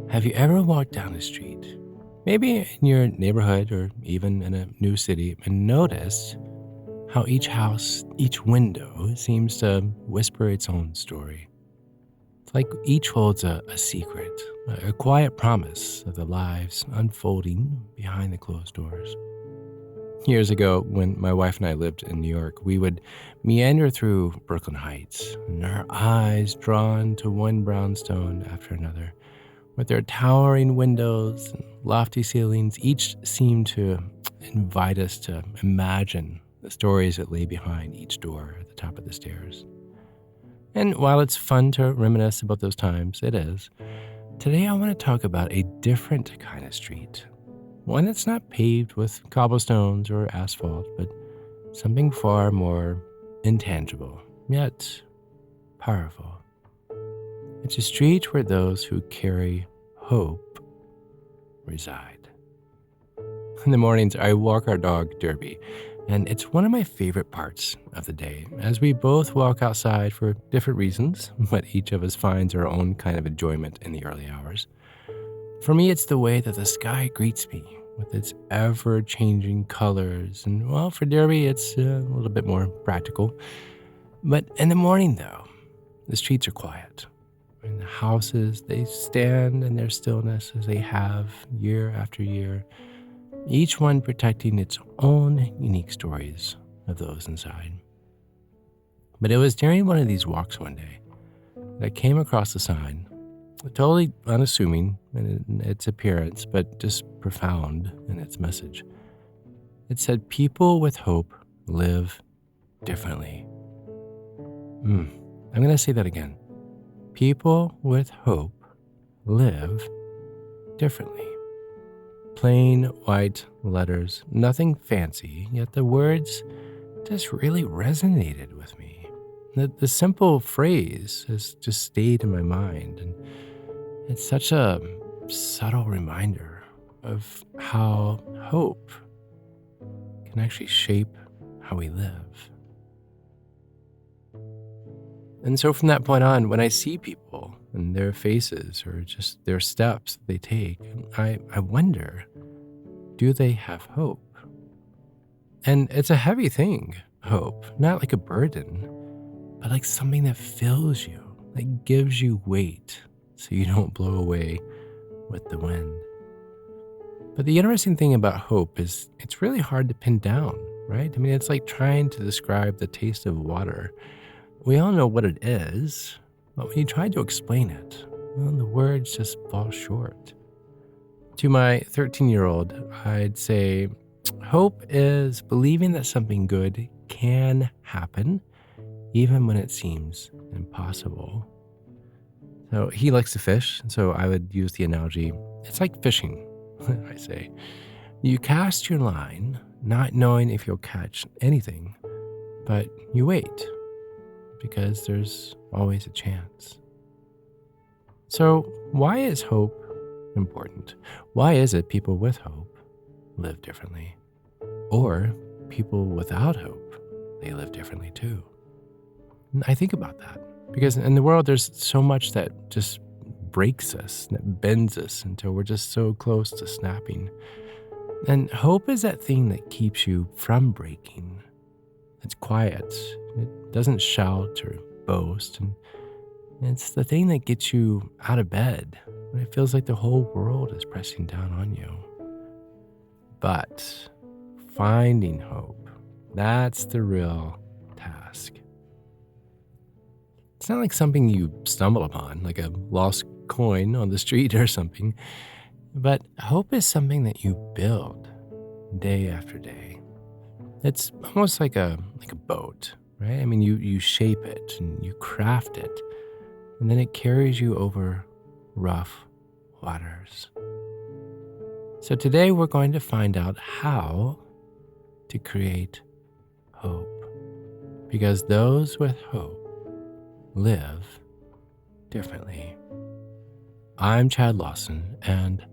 Have you ever walked down the street, maybe in your neighborhood or even in a new city, and noticed how each house, each window seems to whisper its own story? It's like each holds a secret, a quiet promise of the lives unfolding behind the closed doors. Years ago, when my wife and I lived in New York, we would meander through Brooklyn Heights, and our eyes drawn to one brownstone after another. With their towering windows and lofty ceilings, each seemed to invite us to imagine the stories that lay behind each door at the top of the stairs. And while it's fun to reminisce about those times, it is, today I want to talk about a different kind of street. One that's not paved with cobblestones or asphalt, but something far more intangible, yet powerful. It's a street where those who carry hope reside. In the mornings, I walk our dog, Derby, and it's one of my favorite parts of the day, as we both walk outside for different reasons, but each of us finds our own kind of enjoyment in the early hours. For me, it's the way that the sky greets me with its ever-changing colors, and well, for Derby, it's a little bit more practical. But in the morning, though, the streets are quiet. And the houses, they stand in their stillness as they have year after year, each one protecting its own unique stories of those inside. But it was during one of these walks one day that I came across a sign, totally unassuming in its appearance, but just profound in its message. It said, "People with hope live differently." I'm going to say that again. People with hope live differently. Plain white letters, nothing fancy, yet the words just really resonated with me. The simple phrase has just stayed in my mind, and it's such a subtle reminder of how hope can actually shape how we live. And so from that point on, when I see people and their faces or just their steps that they take, I wonder, do they have hope? And it's a heavy thing, hope, not like a burden, but like something that fills you, that gives you weight so you don't blow away with the wind. But the interesting thing about hope is it's really hard to pin down, right? I mean, it's like trying to describe the taste of water. We all know what it is, but when you try to explain it, well, the words just fall short. To my 13-year-old, I'd say hope is believing that something good can happen, even when it seems impossible. So he likes to fish, and so I would use the analogy, it's like fishing, I say. You cast your line, not knowing if you'll catch anything, but you wait, because there's always a chance. So why is hope important? Why is it people with hope live differently? Or people without hope, they live differently too? And I think about that because in the world, there's so much that just breaks us, that bends us until we're just so close to snapping. And hope is that thing that keeps you from breaking. It's quiet. It doesn't shout or boast. And it's the thing that gets you out of bed when it feels like the whole world is pressing down on you. But finding hope, that's the real task. It's not like something you stumble upon, like a lost coin on the street or something. But hope is something that you build day after day. It's almost like a boat, right? I mean, you shape it and you craft it, and then it carries you over rough waters. So today we're going to find out how to create hope, because those with hope live differently. I'm Chad Lawson, and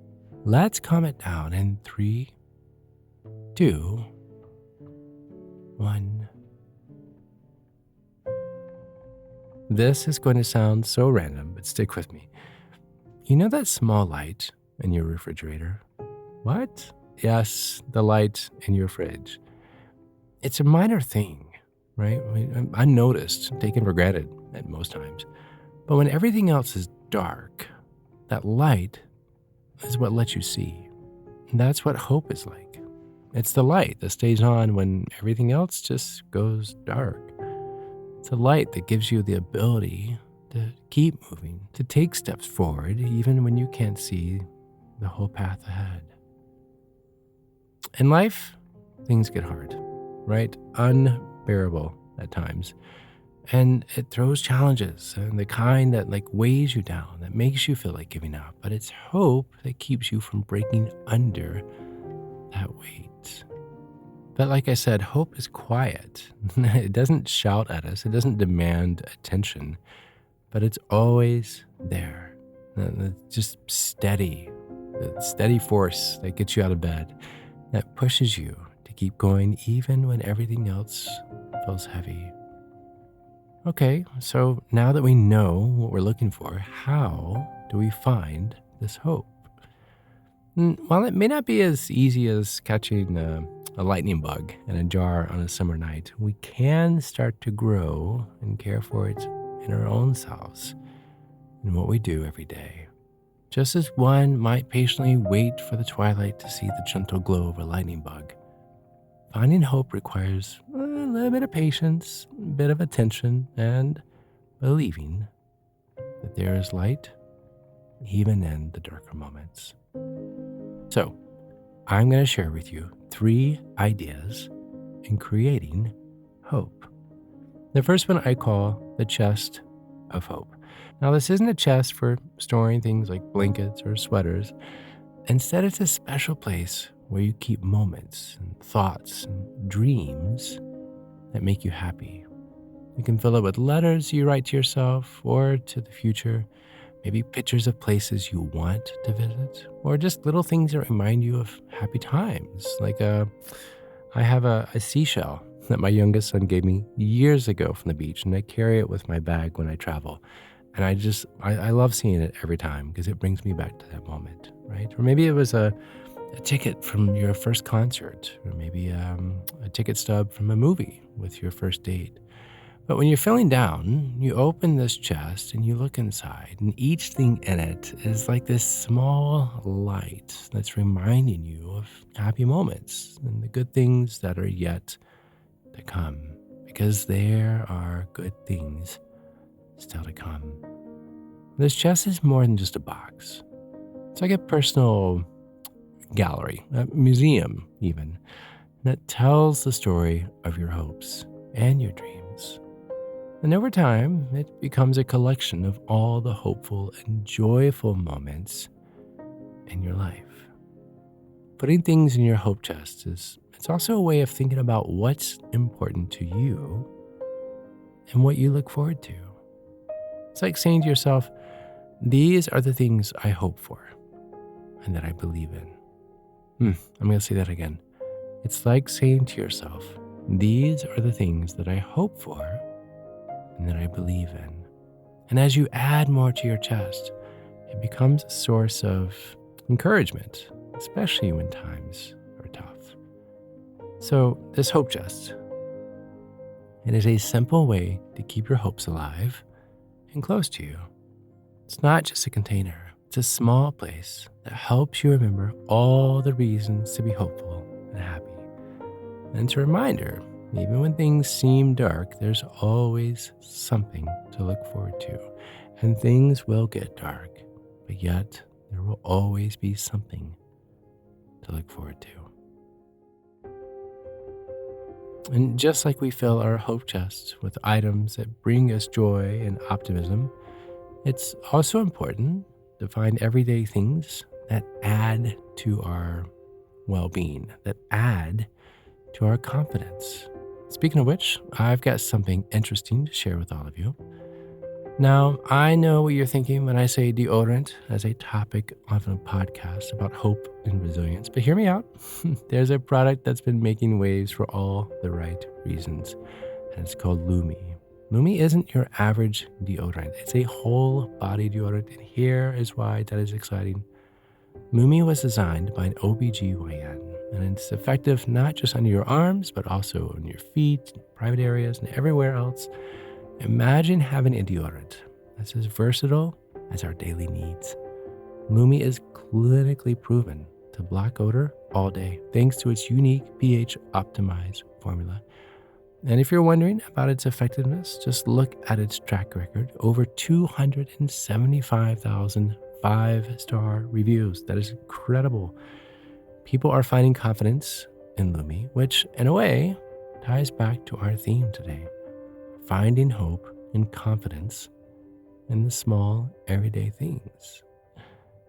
let's calm it down in 3, 2, 1. This is going to sound so random, but stick with me. You know that small light in your refrigerator? What? Yes, the light in your fridge. It's a minor thing, right? Unnoticed, taken for granted at most times. But when everything else is dark, that light is what lets you see. And that's what hope is like. It's the light that stays on when everything else just goes dark. It's a light that gives you the ability to keep moving, to take steps forward, even when you can't see the whole path ahead. In life, things get hard, right? Unbearable at times. And it throws challenges and the kind that weighs you down, that makes you feel like giving up. But it's hope that keeps you from breaking under that weight. But like I said, hope is quiet. It doesn't shout at us. It doesn't demand attention, but it's always there. It's just steady, the steady force that gets you out of bed, that pushes you to keep going even when everything else feels heavy. Okay, so now that we know what we're looking for, how do we find this hope? While it may not be as easy as catching a lightning bug in a jar on a summer night, we can start to grow and care for it in our own selves in what we do every day. Just as one might patiently wait for the twilight to see the gentle glow of a lightning bug, finding hope requires a little bit of patience, a bit of attention, and believing that there is light even in the darker moments. So, I'm going to share with you 3 ideas in creating hope. The first one I call the chest of hope. Now, this isn't a chest for storing things like blankets or sweaters. Instead, it's a special place where you keep moments and thoughts and dreams that make you happy. You can fill it with letters you write to yourself or to the future, maybe pictures of places you want to visit, or just little things that remind you of happy times. I have a seashell that my youngest son gave me years ago from the beach, and I carry it with my bag when I travel. And I love seeing it every time because it brings me back to that moment, right? Or maybe it was a ticket from your first concert, or maybe a ticket stub from a movie with your first date. But when you're feeling down, you open this chest and you look inside, and each thing in it is like this small light that's reminding you of happy moments and the good things that are yet to come, because there are good things still to come. This chest is more than just a box. It's like a personal gallery, a museum even, that tells the story of your hopes and your dreams. And over time, it becomes a collection of all the hopeful and joyful moments in your life. Putting things in your hope chest it's also a way of thinking about what's important to you and what you look forward to. It's like saying to yourself, these are the things I hope for and that I believe in. I'm going to say that again. It's like saying to yourself, these are the things that I hope for and that I believe in. And as you add more to your chest, it becomes a source of encouragement, especially when times are tough. So this hope chest, it is a simple way to keep your hopes alive and close to you. It's not just a container. It's a small place that helps you remember all the reasons to be hopeful and happy. And it's a reminder, even when things seem dark, there's always something to look forward to. And things will get dark, but yet there will always be something to look forward to. And just like we fill our hope chests with items that bring us joy and optimism, it's also important to find everyday things that add to our well-being, that add to our confidence. Speaking of which, I've got something interesting to share with all of you. Now, I know what you're thinking when I say deodorant as a topic of a podcast about hope and resilience, but hear me out. There's a product that's been making waves for all the right reasons, and it's called Lumi. Lumi isn't your average deodorant. It's a whole body deodorant, and here is why that is exciting. Lumi was designed by an OBGYN, and it's effective not just under your arms, but also on your feet, private areas, and everywhere else. Imagine having a deodorant that's as versatile as our daily needs. Lumi is clinically proven to block odor all day thanks to its unique pH optimized formula. And if you're wondering about its effectiveness, just look at its track record. Over 275,000 5-star reviews. That is incredible. People are finding confidence in Lumi, which in a way ties back to our theme today. Finding hope and confidence in the small everyday things.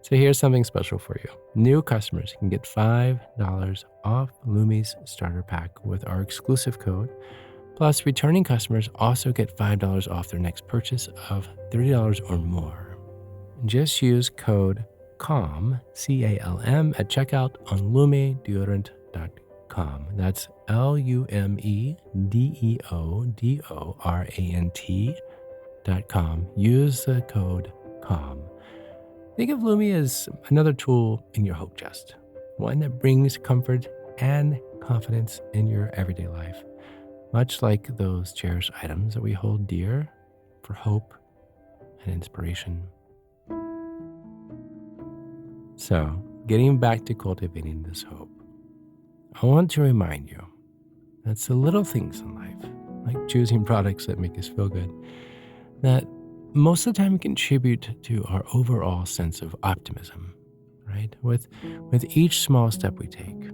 So here's something special for you. New customers can get $5 off Lumi's starter pack with our exclusive code. Plus, returning customers also get $5 off their next purchase of $30 or more. Just use code CALM, C-A-L-M, at checkout on lumedeodorant.com. That's LUMEDEODORANT.com. Use the code CALM. Think of Lumi as another tool in your hope chest, one that brings comfort and confidence in your everyday life, much like those cherished items that we hold dear for hope and inspiration. So, getting back to cultivating this hope, I want to remind you that it's the little things in life, like choosing products that make us feel good, that most of the time contribute to our overall sense of optimism, right? With each small step we take,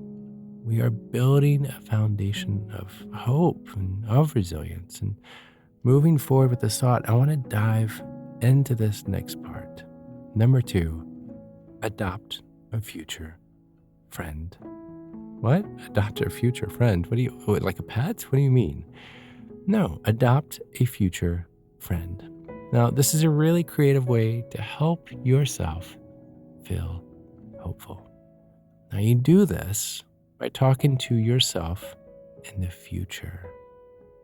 we are building a foundation of hope and of resilience. And moving forward with this thought, I want to dive into this next part. Number 2, adopt a future friend. What? Adopt a future friend? What do you, like a pet? What do you mean? No, adopt a future friend. Now, this is a really creative way to help yourself feel hopeful. Now, you do this by talking to yourself in the future.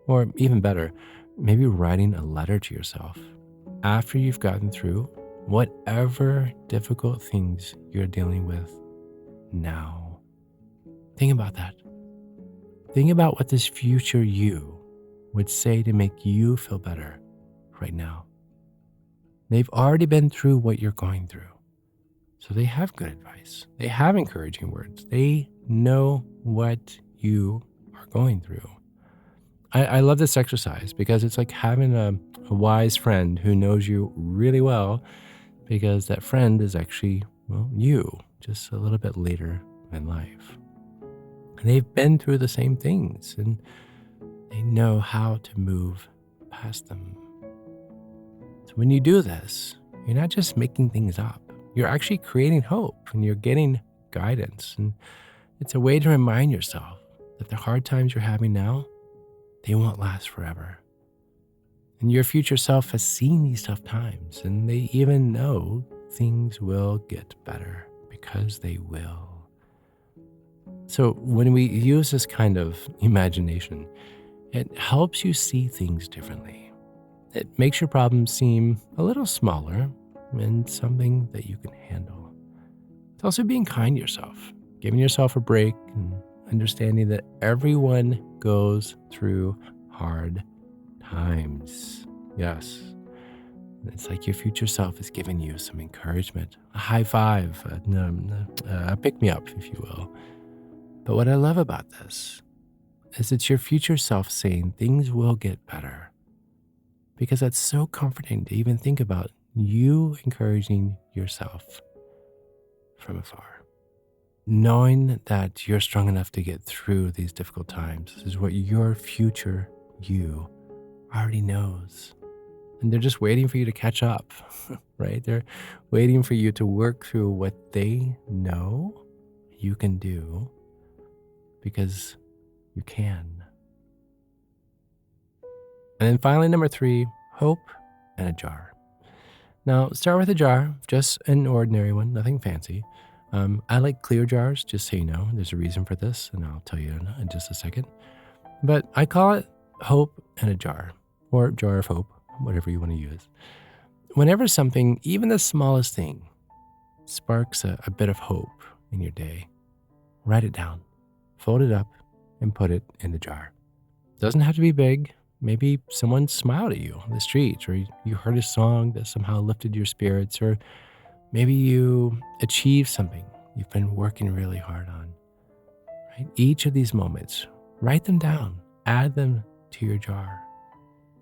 Or even better, maybe writing a letter to yourself after you've gotten through whatever difficult things you're dealing with now. Think about that. Think about what this future you would say to make you feel better right now. They've already been through what you're going through. So they have good advice. They have encouraging words. They know what you are going through. I love this exercise because it's like having a wise friend who knows you really well, because that friend is actually, well, you, just a little bit later in life. And they've been through the same things, and they know how to move past them. So when you do this, you're not just making things up. You're actually creating hope, and you're getting guidance. And it's a way to remind yourself that the hard times you're having now, they won't last forever. And your future self has seen these tough times, and they even know things will get better, because they will. So when we use this kind of imagination, it helps you see things differently. It makes your problems seem a little smaller and something that you can handle. It's also being kind to yourself, giving yourself a break, and understanding that everyone goes through hard times. Yes. It's like your future self is giving you some encouragement, a high five, a pick-me-up, if you will. But what I love about this is it's your future self saying things will get better, because that's so comforting to even think about you encouraging yourself from afar. Knowing that you're strong enough to get through these difficult times is what your future you already knows. And they're just waiting for you to catch up, right? They're waiting for you to work through what they know you can do, because you can. And then finally, number 3, hope and a jar. Now, start with a jar, just an ordinary one, nothing fancy. I like clear jars, just so you know. There's a reason for this, and I'll tell you in just a second. But I call it hope in a jar. or jar of hope, whatever you want to use. Whenever something, even the smallest thing, sparks a bit of hope in your day, write it down, fold it up, and put it in the jar. Doesn't have to be big. Maybe someone smiled at you on the street, or you heard a song that somehow lifted your spirits, or maybe you achieved something you've been working really hard on. Right? Each of these moments, write them down, add them to your jar.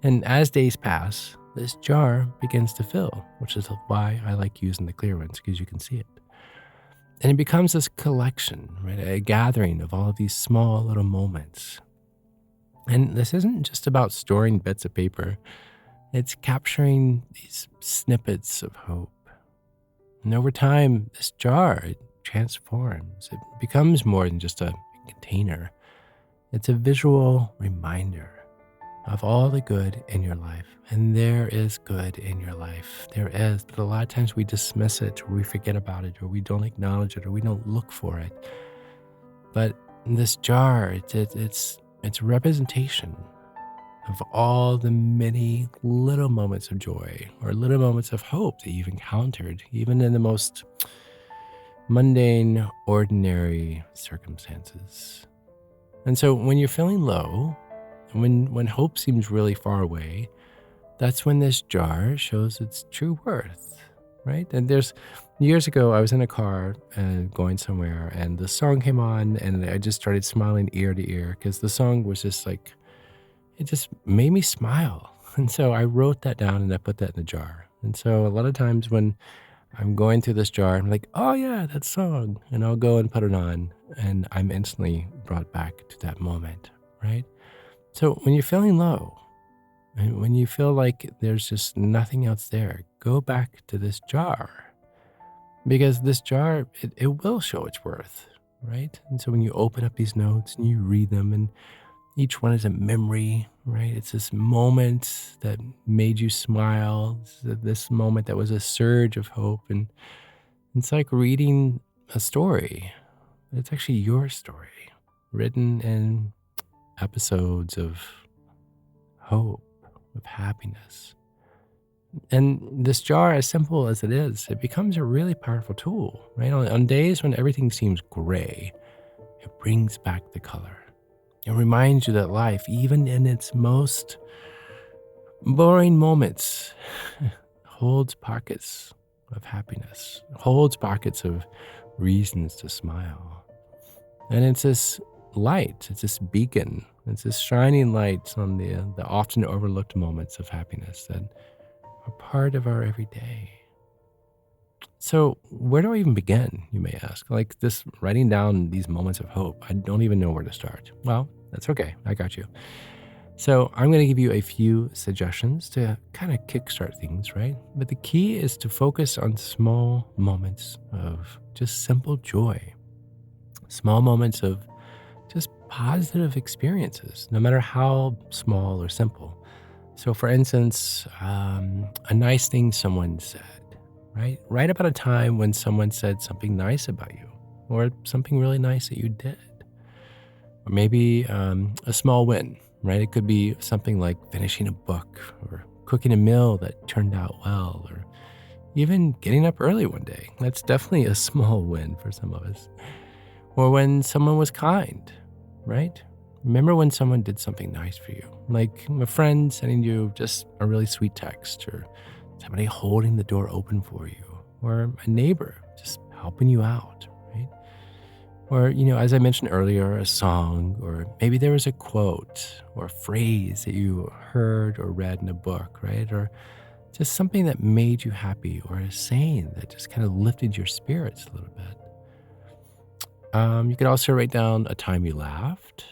And as days pass, this jar begins to fill, which is why I like using the clear ones, because you can see it. And it becomes this collection, right? A gathering of all of these small little moments. And this isn't just about storing bits of paper. It's capturing these snippets of hope. And over time, this jar, it transforms. It becomes more than just a container. It's a visual reminder of all the good in your life. And there is good in your life. There is. But a lot of times we dismiss it, or we forget about it, or we don't acknowledge it, or we don't look for it. But this jar, it's a representation of all the many little moments of joy or little moments of hope that you've encountered, even in the most mundane, ordinary circumstances. And so when you're feeling low, when hope seems really far away, that's when this jar shows its true worth, right? And there's years ago, I was in a car going somewhere, and the song came on, and I just started smiling ear to ear because the song was just like, it just made me smile. And so I wrote that down and I put that in the jar. And so a lot of times when I'm going through this jar, I'm like, oh yeah, that song. And I'll go and put it on, and I'm instantly brought back to that moment, right? So when you're feeling low, and when you feel like there's just nothing else there, go back to this jar. Because this jar, it will show its worth, right? And so when you open up these notes and you read them, and each one is a memory, right? It's this moment that made you smile, this moment that was a surge of hope. And it's like reading a story. It's actually your story, written in episodes of hope, of happiness. And this jar, as simple as it is, it becomes a really powerful tool, right? On days when everything seems gray, it brings back the color. It reminds you that life, even in its most boring moments, holds pockets of happiness, holds pockets of reasons to smile. And it's this light, it's this beacon, it's this shining light on the often overlooked moments of happiness that are part of our everyday. So where do I even begin, you may ask? Like this writing down these moments of hope, I don't even know where to start. Well, that's okay, I got you. So I'm going to give you a few suggestions to kind of kickstart things, right? But the key is to focus on small moments of just simple joy, small moments of just positive experiences, no matter how small or simple. So for instance, a nice thing someone said, right? Write about a time when someone said something nice about you, or something really nice that you did. Or maybe a small win, right? It could be something like finishing a book, or cooking a meal that turned out well, or even getting up early one day. That's definitely a small win for some of us. Or when someone was kind, right? Remember when someone did something nice for you, like a friend sending you just a really sweet text, or somebody holding the door open for you, or a neighbor just helping you out, right? Or, as I mentioned earlier, a song, or maybe there was a quote or a phrase that you heard or read in a book, right? Or just something that made you happy, or a saying that just kind of lifted your spirits a little bit. You could also write down a time you laughed.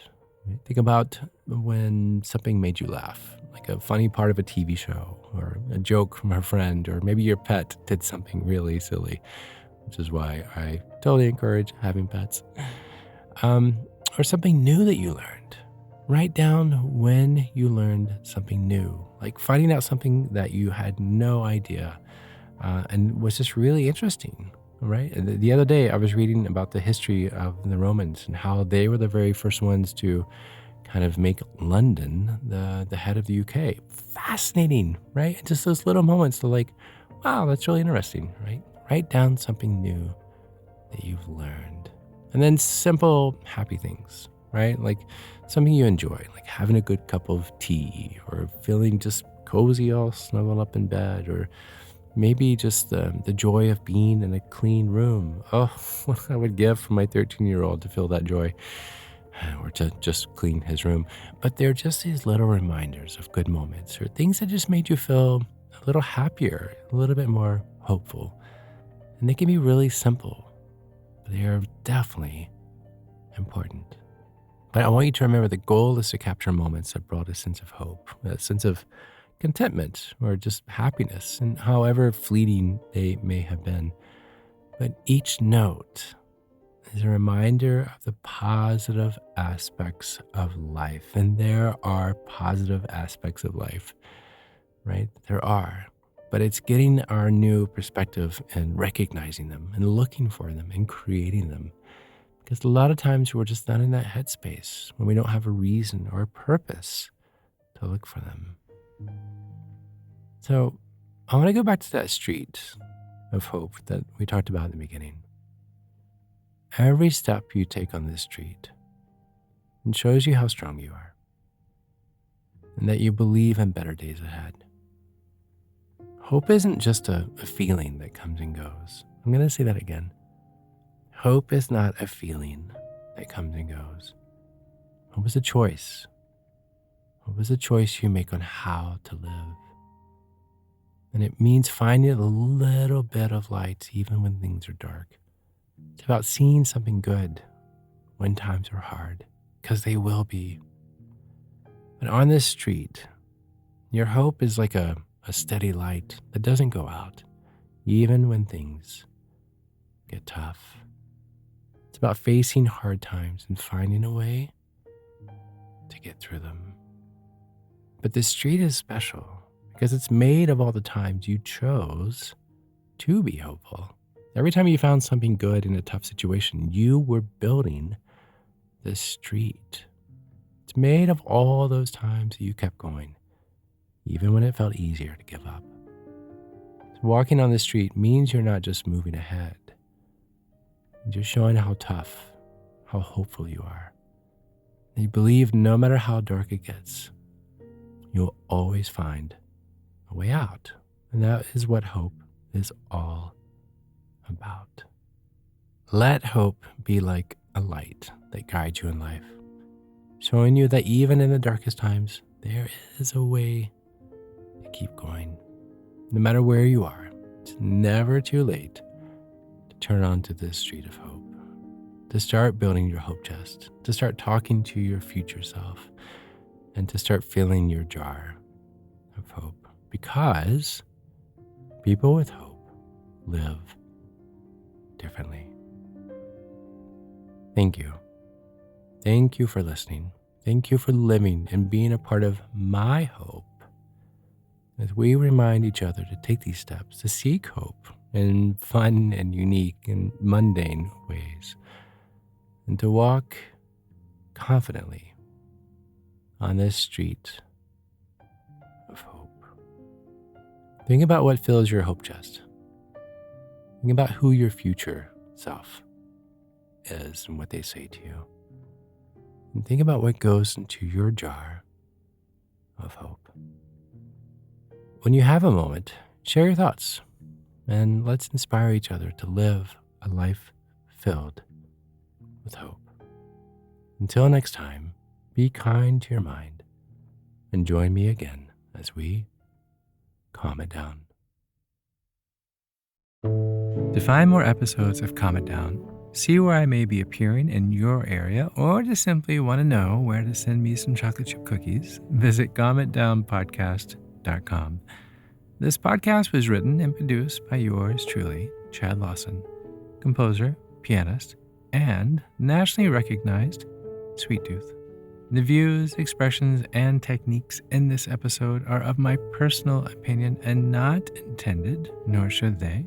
Right? Think about when something made you laugh, like a funny part of a TV show, or a joke from a friend, or maybe your pet did something really silly, which is why I totally encourage having pets. Or something new that you learned. Write down when you learned something new, like finding out something that you had no idea and was just really interesting, right? The other day, I was reading about the history of the Romans and how they were the very first ones to kind of make London the head of the UK. Fascinating, right? And just those little moments to like, wow, that's really interesting, right? Write down something new that you've learned. And then simple, happy things, right? Like something you enjoy, like having a good cup of tea or feeling just cozy, all snuggled up in bed, or maybe just the joy of being in a clean room. Oh, what I would give for my 13-year-old to feel that joy, or to just clean his room. But they're just these little reminders of good moments or things that just made you feel a little happier, a little bit more hopeful. And they can be really simple, but they are definitely important. But I want you to remember the goal is to capture moments that brought a sense of hope, a sense of contentment, or just happiness, and however fleeting they may have been. But each note is a reminder of the positive aspects of life. And there are positive aspects of life, right? There are. But it's getting our new perspective and recognizing them and looking for them and creating them. Because a lot of times we're just not in that headspace when we don't have a reason or a purpose to look for them. So I want to go back to that street of hope that we talked about in the beginning. Every step you take on this street, it shows you how strong you are and that you believe in better days ahead. Hope isn't just a feeling that comes and goes. I'm going to say that again. Hope is not a feeling that comes and goes. Hope is a choice. Hope is a choice you make on how to live. And it means finding a little bit of light even when things are dark. It's about seeing something good when times are hard, because they will be. But on this street, your hope is like a steady light that doesn't go out, even when things get tough. It's about facing hard times and finding a way to get through them. But this street is special because it's made of all the times you chose to be hopeful. Every time you found something good in a tough situation, you were building this street. It's made of all those times that you kept going, even when it felt easier to give up. So walking on the street means you're not just moving ahead. You're showing how tough, how hopeful you are. And you believe no matter how dark it gets, you'll always find a way out. And that is what hope is all about. Let hope be like a light that guides you in life, showing you that even in the darkest times, there is a way to keep going. No matter where you are, it's never too late to turn onto this street of hope, to start building your hope chest, to start talking to your future self, and to start filling your jar of hope. Because people with hope live differently. Thank you. Thank you for listening. Thank you for living and being a part of my hope as we remind each other to take these steps to seek hope in fun and unique and mundane ways, and to walk confidently on this street of hope. Think about what fills your hope chest. Think about who your future self is and what they say to you. And think about what goes into your jar of hope. When you have a moment, share your thoughts and let's inspire each other to live a life filled with hope. Until next time, be kind to your mind and join me again as we calm it down. To find more episodes of Calm It Down, see where I may be appearing in your area, or just simply want to know where to send me some chocolate chip cookies, visit calmitdownpodcast.com. This podcast was written and produced by yours truly, Chad Lawson, composer, pianist, and nationally recognized sweet tooth. The views, expressions, and techniques in this episode are of my personal opinion and not intended, nor should they,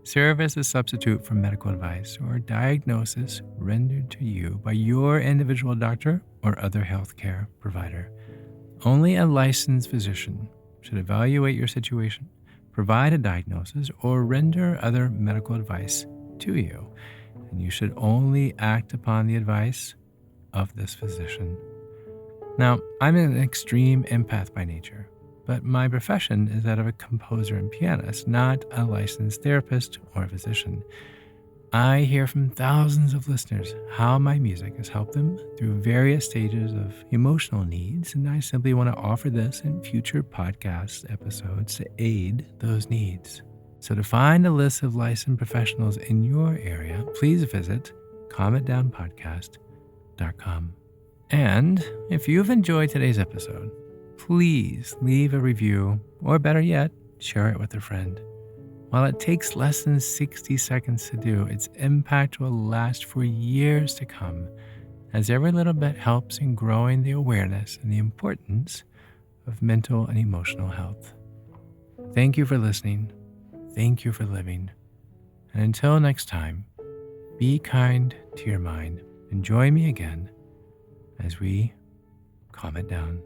serve as a substitute for medical advice or diagnosis rendered to you by your individual doctor or other healthcare provider. Only a licensed physician should evaluate your situation, provide a diagnosis, or render other medical advice to you, and you should only act upon the advice of this physician. Now, I'm an extreme empath by nature, but my profession is that of a composer and pianist, not a licensed therapist or physician. I hear from thousands of listeners how my music has helped them through various stages of emotional needs, and I simply want to offer this in future podcast episodes to aid those needs. So to find a list of licensed professionals in your area, please visit calmitdownpodcast.com. And if you've enjoyed today's episode, please leave a review, or better yet, share it with a friend. While it takes less than 60 seconds to do, its impact will last for years to come, as every little bit helps in growing the awareness and the importance of mental and emotional health. Thank you for listening. Thank you for living. And until next time, be kind to your mind and join me again as we calm it down.